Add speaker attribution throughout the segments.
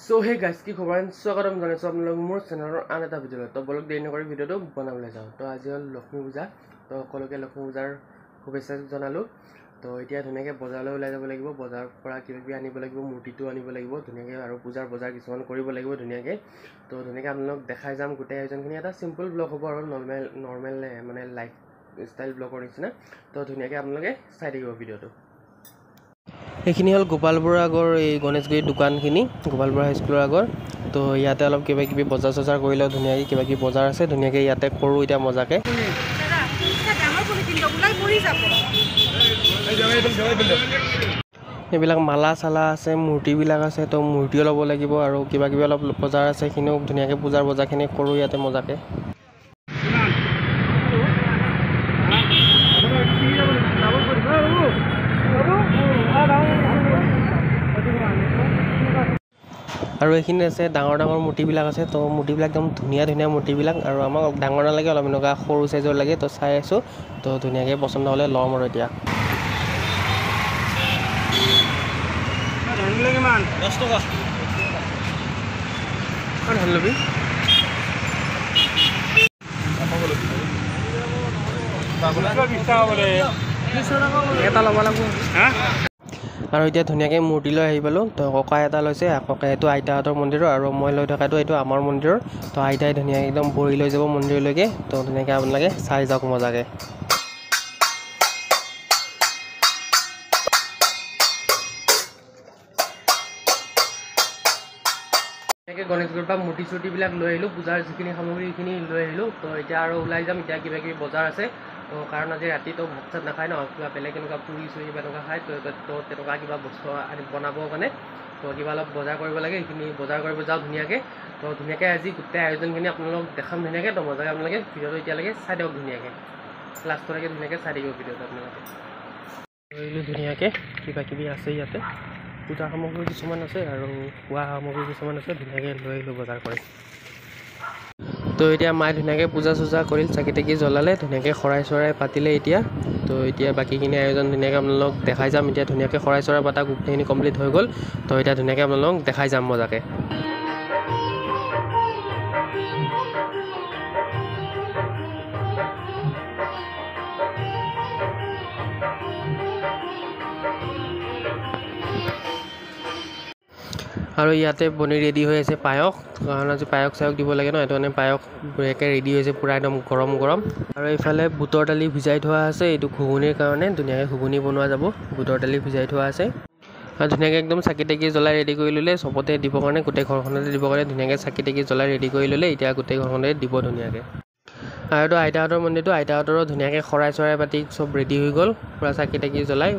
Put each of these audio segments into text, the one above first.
Speaker 1: So hey guys, কি খবৰ? স্বাগতম জনাইছো আপোনালোক মোৰ চেনেলৰ আন এটা ভিডিঅ'ত। তো বলক দেৰি নকৰি ভিডিঅ'টো বনাবলৈ যাওঁ। তো আজি হ'ল লক্ষ্মী পূজা। তো সকলোকে লক্ষ্মী পূজাৰ শুভেচ্ছা জনালোঁ। তো এতিয়া ধুনীয়াকৈ বজাৰলৈ ওলাই যাব লাগিব। বজাৰৰ পৰা কিবাকিবি আনিব লাগিব, মূৰ্তিটো আনিব লাগিব ধুনীয়াকৈ, আৰু পূজাৰ বজাৰ কিছুমান কৰিব লাগিব ধুনীয়াকৈ। তো ধুনীয়াকৈ আপোনালোক দেখাই যাম গোটেই আয়োজনখিনি। এটা চিম্পল ব্লগ হ'ব আৰু নৰ্মেল মানে লাইফ ষ্টাইল ব্লগৰ নিচিনা। তো ধুনীয়াকৈ আপোনালোকে চাই থাকিব ভিডিঅ'টো। এইখিনি হ'ল গোপালপুৰৰ আগৰ এই গণেশগুৰিৰ দোকানখিনি, গোপালপুৰ হাইস্কুলৰ আগৰ। তো ইয়াতে অলপ কিবাকিবি বজাৰ চজাৰ কৰি লওঁ ধুনীয়াকৈ, কিবাকিবি বজাৰ আছে ধুনীয়াকৈ ইয়াতে কৰোঁ এতিয়া মজাকৈ। এইবিলাক মালা চালা আছে, মূৰ্তিবিলাক আছে, তো মূৰ্তিও ল'ব লাগিব, আৰু কিবাকিবি অলপ বজাৰ আছে, সেইখিনিও ধুনীয়াকৈ পূজাৰ বজাৰখিনি কৰোঁ ইয়াতে মজাকৈ। আৰু এইখিনি আছে ডাঙৰ ডাঙৰ মূৰ্তিবিলাক আছে। তো মূৰ্তিবিলাক একদম ধুনীয়া ধুনীয়া মূৰ্তিবিলাক, আৰু আমাক ডাঙৰ নালাগে, অলপ এনেকুৱা সৰু চাইজৰ লাগে। তো চাই আছোঁ, তো ধুনীয়াকৈ পচন্দ হ'লে ল'ম আৰু এতিয়া। এটা ল'ব লাগিব। আৰু এতিয়া ধুনীয়াকৈ মূৰ্তি লৈ আহি পালোঁ। তো ককা এটা লৈছে, ককাই এইটো আইতাহঁতৰ মন্দিৰৰ, আৰু মই লৈ থকাটো এইটো আমাৰ মন্দিৰৰ। তো আইতাই ধুনীয়াকৈ একদম বহি লৈ যাব মন্দিৰলৈকে। তো ধুনীয়াকৈ আপোনালোকে চাই যাওক মজাকৈ। তেনেকৈ গণেশগুৰিৰ পৰা মূৰ্তি চূৰ্তিবিলাক লৈ আহিলোঁ, পূজাৰ যিখিনি সামগ্ৰী সেইখিনি লৈ আহিলোঁ। তো এতিয়া আৰু ওলাই যাম, এতিয়া কিবাকিবি বজাৰ আছে। তো কাৰণ আজি ৰাতিটো ভাত চাত নাখায় ন, কিবা বেলেগ এনেকুৱা পুৰি চুৰি কিবা এনেকুৱা খায়। তো তেনেকুৱা কিবা বস্তু আনি বনাবৰ কাৰণে তো কিবা অলপ বজাৰ কৰিব লাগে, সেইখিনি বজাৰ কৰিব যাওঁ ধুনীয়াকৈ। তো ধুনীয়াকৈ আজি গোটেই আয়োজনখিনি আপোনালোক দেখাম ধুনীয়াকৈ। তো মজাকৈ আপোনালোকে ভিডিঅ'টো এতিয়ালৈকে চাই দিয়ক ধুনীয়াকৈ, লাষ্টলৈকে ধুনীয়াকৈ চাই দিব ভিডিঅ'টো আপোনালোকে। লৈ আহিলোঁ ধুনীয়াকৈ, কিবাকিবি আছে ইয়াতে, পূজাৰ সামগ্ৰী কিছুমান আছে আৰু খোৱা সামগ্ৰী কিছুমান আছে, ধুনীয়াকৈ লৈ আহিলোঁ বজাৰ কৰি। তো এতিয়া মায়ে ধুনীয়াকৈ পূজা চূজা কৰিল, চাকি তাকি জ্বলালে, ধুনীয়াকৈ শৰাই চৰাই পাতিলে এতিয়া। তো এতিয়া বাকীখিনি আয়োজন ধুনীয়াকৈ আপোনালোক দেখাই যাম। এতিয়া ধুনীয়াকৈ শৰাই চৰাই পাতা গোটেইখিনি কমপ্লিট হৈ গ'ল। তো এতিয়া ধুনীয়াকৈ আপোনালোক দেখাই যাম মজাকৈ। আৰু ইয়াতে বনি ৰেডি হৈ আছে পায়স, কাৰণ আজি পায়স চায়স দিব লাগে ন, সেইটো কাৰণে পায়স বঢ়িয়াকৈ ৰেডি হৈছে পূৰা একদম গৰম গৰম। আৰু এইফালে বুটৰ দালি ভিজাই থোৱা আছে, এইটো ঘুগুনিৰ কাৰণে, ধুনীয়াকৈ ঘুগুনি বনোৱা যাব। বুটৰ দালি ভিজাই থোৱা আছে, আৰু ধুনীয়াকৈ একদম চাকি তাকি জ্বলাই ৰেডি কৰি ল'লে, চবতে দিবৰ কাৰণে, গোটেই ঘৰখনতে দিবৰ কাৰণে ধুনীয়াকৈ চাকি তাকি জ্বলাই ৰেডি কৰি ল'লে। এতিয়া গোটেই ঘৰখনতে দিব ধুনীয়াকৈ। আৰু এইটো আইতাহঁতৰ মন্দিৰটো, আইতাহঁতৰো ধুনীয়াকৈ শৰাই চৰাই পাতি চব ৰেডি হৈ গ'ল, পূৰা চাকি তাকি জ্বলাই।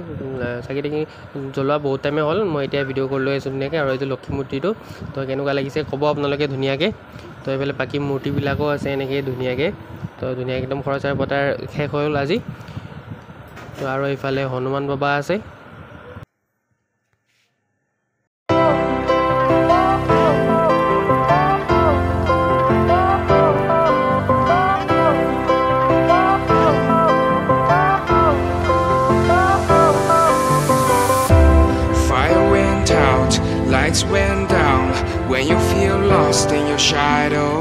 Speaker 1: চাকি তাকি জ্বলোৱা বহুত টাইমে হ'ল, মই এতিয়া ভিডিঅ' কৰি লৈ আছোঁ ধুনীয়াকৈ। আৰু এইটো লক্ষ্মী মূৰ্তিটো, তো কেনেকুৱা লাগিছে ক'ব আপোনালোকে ধুনীয়াকৈ। তো এইফালে বাকী মূৰ্তিবিলাকো আছে এনেকৈ ধুনীয়াকৈ। তো ধুনীয়াকৈ একদম শৰাই চৰাই পতাৰ শেষ হ'ল আজি। তো আৰু এইফালে হনুমান বাবা আছে।
Speaker 2: Lights went down when you feel lost in your shadow.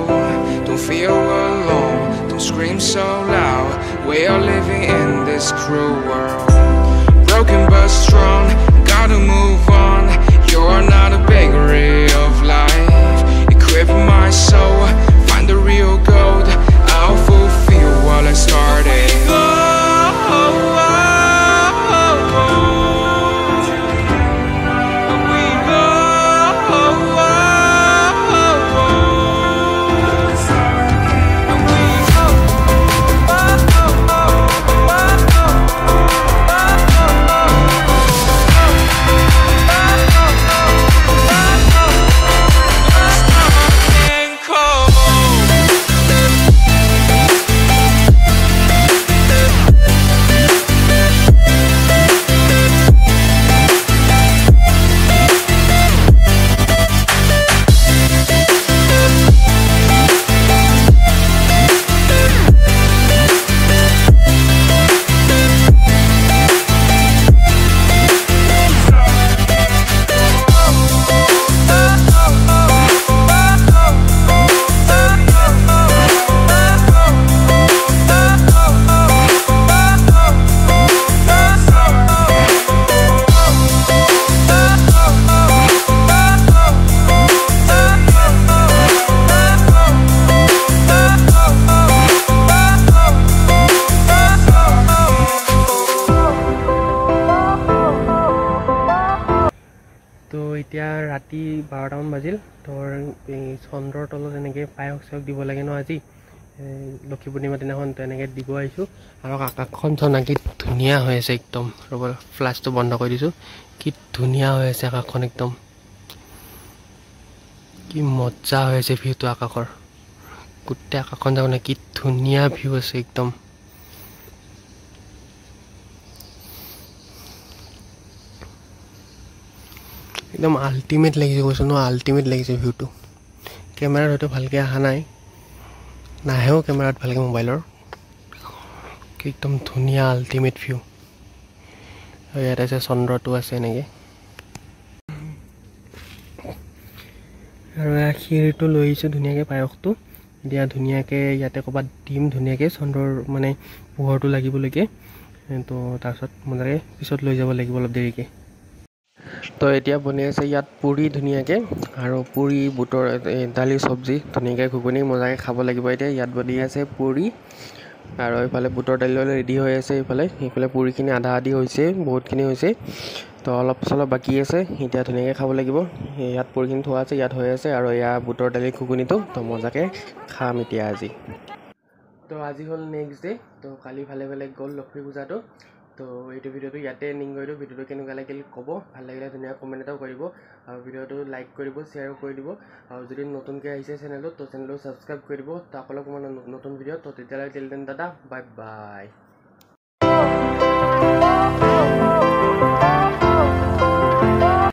Speaker 2: Don't feel alone, don't scream so loud. We are living in this cruel world. Broken but strong, gotta move on. You are not a bakery of life. Equip my soul, find the real gold. I'll fulfill what I started.
Speaker 1: ৰাতি 12টামান বাজিল তোৰ এই চন্দ্ৰৰ তলত এনেকৈ পায়স চায়স দিব লাগে ন আজি লক্ষী পূৰ্ণিমা দিনাখন তো এনেকৈ দিব আহিছোঁ আৰু আকাশখন চনা কি ধুনীয়া হৈ আছে একদম ৰ'ব ফ্লাছটো বন্ধ কৰি দিছোঁ কি ধুনীয়া হৈ আছে আকাশখন একদম কি মজা হৈ আছে ভিউটো আকাশৰ গোটেই আকাশখন যাব না কি ধুনীয়া ভিউ আছে একদম একদম আল্টিমেট লাগিছে কৈছোঁ ন আল্টিমেট লাগিছে ভিউটো কেমেৰাত হয়তো ভালকৈ অহা নাই নাহেও কেমেৰাত ভালকৈ মোবাইলৰ একদম ধুনীয়া আল্টিমেট ভিউ আৰু ইয়াত আছে চন্দ্ৰটো আছে এনেকৈ আৰু ক্ষীৰটো লৈ আহিছোঁ ধুনীয়াকৈ পায়সটো এতিয়া ধুনীয়াকৈ ইয়াতে ক'ৰবাত দিম ধুনীয়াকৈ চন্দ্ৰৰ মানে পোহৰটো লাগিবলৈকে তো তাৰপিছত মজাকৈ পিছত লৈ যাব লাগিব অলপ দেৰিকৈ তো এতিয়া বনি আছে ইয়াত পুৰি ধুনীয়াকৈ আৰু পুৰি বুটৰ দালি চব্জি ধুনীয়াকৈ ঘুগুনি মজাকৈ খাব লাগিব এতিয়া ইয়াত বনি আছে পুৰি আৰু এইফালে বুটৰ দালি ৰেডি হৈ আছে এইফালে পুৰিখিনি আধা আধি হৈছে বহুতখিনি হৈছে তো অলপ চলপ বাকী আছে এতিয়া ধুনীয়াকৈ খাব লাগিব ইয়াত পুৰিখিনি থোৱা আছে ইয়াত হৈ আছে আৰু এয়া বুটৰ দালি ঘুগুনিটো তো মজাকৈ খাম এতিয়া আজি তো আজি হ'ল নেক্সট ডে তো কালি ভালে গ'ল লক্ষ্মী পূজাটো তো এইটো ভিডিঅ'টো ইয়াতে এণ্ডিং কৰিলোঁ ভিডিঅ'টো কেনেকুৱা লাগিল ক'ব ভাল লাগিলে ধুনীয়া কমেণ্ট এটাও কৰিব আৰু ভিডিঅ'টো লাইক কৰিব শ্বেয়াৰো কৰি দিব আৰু যদি নতুনকৈ আহিছে চেনেলটো তো চেনেলটো ছাবস্ক্ৰাইব কৰি দিব তো আপোনালোক নতুন ভিডিঅ' তো তেতিয়ালৈ টিল দেন দাদা বাই বাই